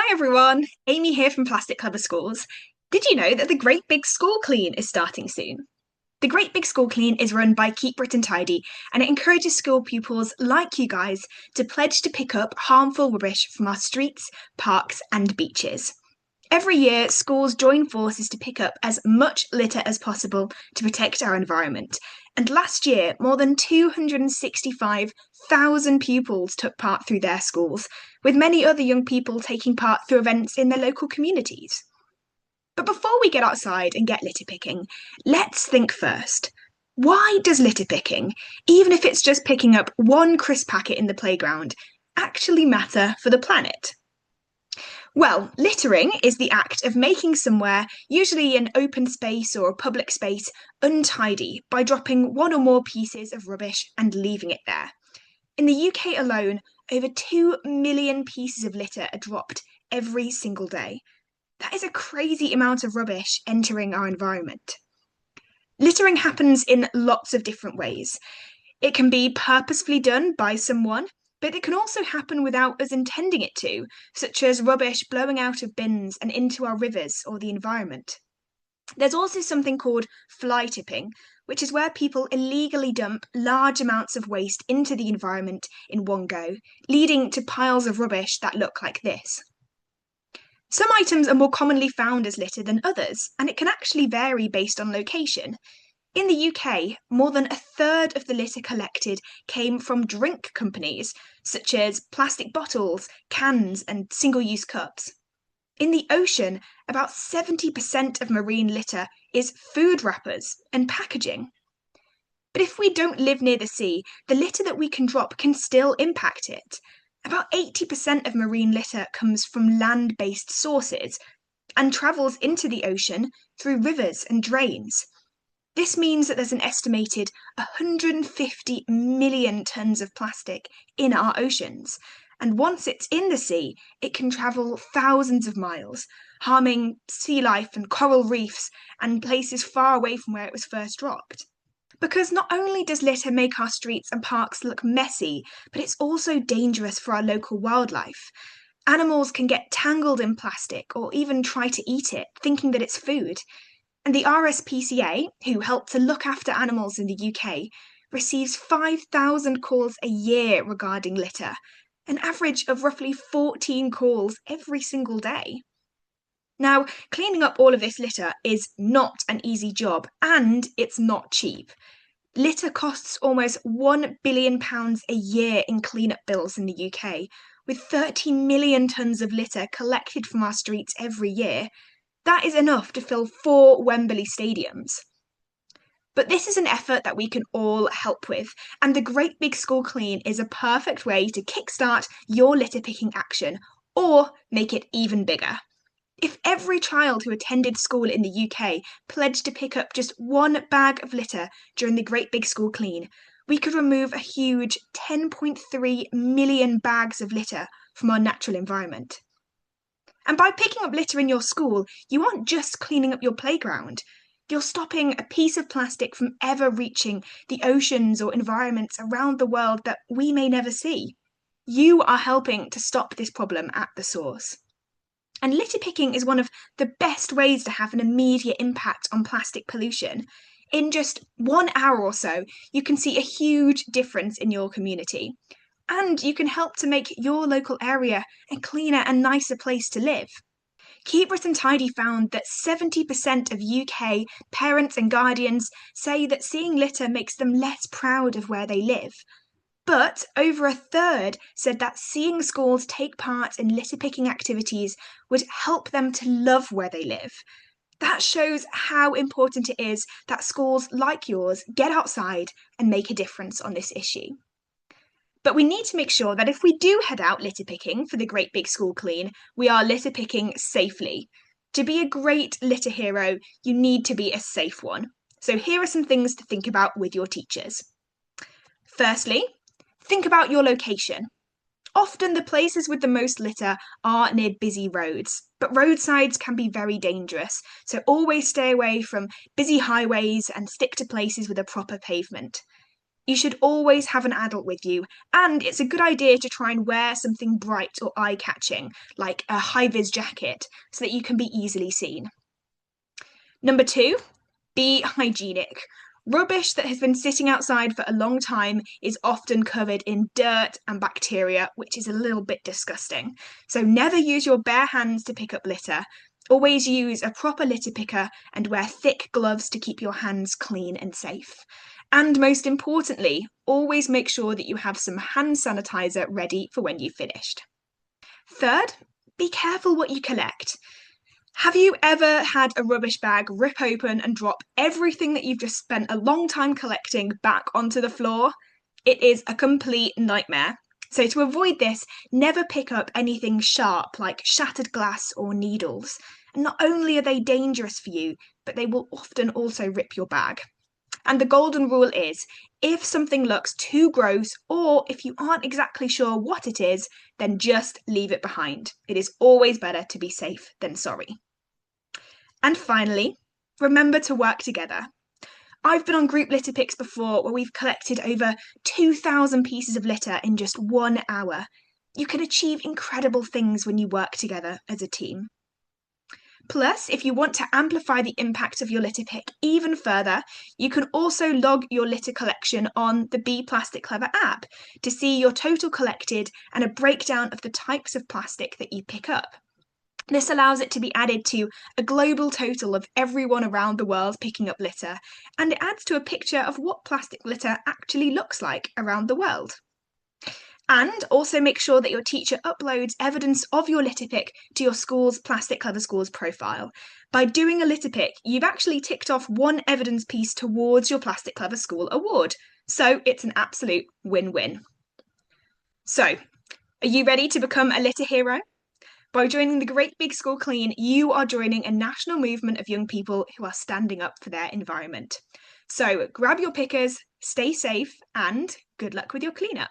Hi everyone, Amy here from Plastic Cover Schools. Did you know that the Great Big School Clean is starting soon? The Great Big School Clean is run by Keep Britain Tidy and it encourages school pupils like you guys to pledge to pick up harmful rubbish from our streets, parks, and beaches. Every year, schools join forces to pick up as much litter as possible to protect our environment. And last year, more than 265,000 pupils took part through their schools, with many other young people taking part through events in their local communities. But before we get outside and get litter picking, let's think first. Why does litter picking, even if it's just picking up one crisp packet in the playground, actually matter for the planet? Well, littering is the act of making somewhere, usually an open space or a public space, untidy by dropping one or more pieces of rubbish and leaving it there. In the UK alone, over 2 million pieces of litter are dropped every single day. That is a crazy amount of rubbish entering our environment. Littering happens in lots of different ways. It can be purposefully done by someone, but it can also happen without us intending it to, such as rubbish blowing out of bins and into our rivers or the environment. There's also something called fly tipping, which is where people illegally dump large amounts of waste into the environment in one go, leading to piles of rubbish that look like this. Some items are more commonly found as litter than others, and it can actually vary based on location. In the UK, more than a third of the litter collected came from drink companies, such as plastic bottles, cans, and single use cups. In the ocean, about 70% of marine litter is food wrappers and packaging. But if we don't live near the sea, the litter that we can drop can still impact it. About 80% of marine litter comes from land based sources and travels into the ocean through rivers and drains. This means that there's an estimated 150 million tonnes of plastic in our oceans. And once it's in the sea, it can travel thousands of miles, harming sea life and coral reefs and places far away from where it was first dropped. Because not only does litter make our streets and parks look messy, but it's also dangerous for our local wildlife. Animals can get tangled in plastic or even try to eat it, thinking that it's food. And the RSPCA, who help to look after animals in the UK, receives 5,000 calls a year regarding litter, an average of roughly 14 calls every single day. Now, cleaning up all of this litter is not an easy job, and it's not cheap. Litter costs almost £1 billion a year in cleanup bills in the UK, with 30 million tonnes of litter collected from our streets every year. That is enough to fill 4 Wembley stadiums. But this is an effort that we can all help with, and the Great Big School Clean is a perfect way to kickstart your litter picking action or make it even bigger. If every child who attended school in the UK pledged to pick up just one bag of litter during the Great Big School Clean, we could remove a huge 10.3 million bags of litter from our natural environment. And by picking up litter in your school, you aren't just cleaning up your playground. You're stopping a piece of plastic from ever reaching the oceans or environments around the world that we may never see. You are helping to stop this problem at the source. And litter picking is one of the best ways to have an immediate impact on plastic pollution. In just 1 hour or so, you can see a huge difference in your community. And you can help to make your local area a cleaner and nicer place to live. Keep Britain Tidy found that 70% of UK parents and guardians say that seeing litter makes them less proud of where they live. But over a third said that seeing schools take part in litter picking activities would help them to love where they live. That shows how important it is that schools like yours get outside and make a difference on this issue. But we need to make sure that if we do head out litter picking for the Great Big School Clean, we are litter picking safely. To be a great litter hero, you need to be a safe one. So here are some things to think about with your teachers. Firstly, think about your location. Often the places with the most litter are near busy roads, but roadsides can be very dangerous, so always stay away from busy highways and stick to places with a proper pavement. You should always have an adult with you, and it's a good idea to try and wear something bright or eye-catching, like a high-vis jacket, so that you can be easily seen. Number 2, be hygienic. Rubbish that has been sitting outside for a long time is often covered in dirt and bacteria, which is a little bit disgusting. So never use your bare hands to pick up litter. Always use a proper litter picker and wear thick gloves to keep your hands clean and safe. And most importantly, always make sure that you have some hand sanitizer ready for when you've finished. Third, be careful what you collect. Have you ever had a rubbish bag rip open and drop everything that you've just spent a long time collecting back onto the floor? It is a complete nightmare. So, to avoid this, never pick up anything sharp like shattered glass or needles. And not only are they dangerous for you, but they will often also rip your bag. And the golden rule is if something looks too gross or if you aren't exactly sure what it is, then just leave it behind. It is always better to be safe than sorry. And finally, remember to work together. I've been on group litter picks before where we've collected over 2,000 pieces of litter in just 1 hour. You can achieve incredible things when you work together as a team. Plus, if you want to amplify the impact of your litter pick even further, you can also log your litter collection on the Be Plastic Clever app to see your total collected and a breakdown of the types of plastic that you pick up. This allows it to be added to a global total of everyone around the world picking up litter, and it adds to a picture of what plastic litter actually looks like around the world. And also make sure that your teacher uploads evidence of your litter pick to your school's Plastic Clever Schools profile. By doing a litter pick, you've actually ticked off one evidence piece towards your Plastic Clever School award. So it's an absolute win-win. So, are you ready to become a litter hero? By joining the Great Big School Clean, you are joining a national movement of young people who are standing up for their environment. So grab your pickers, stay safe, and good luck with your cleanup.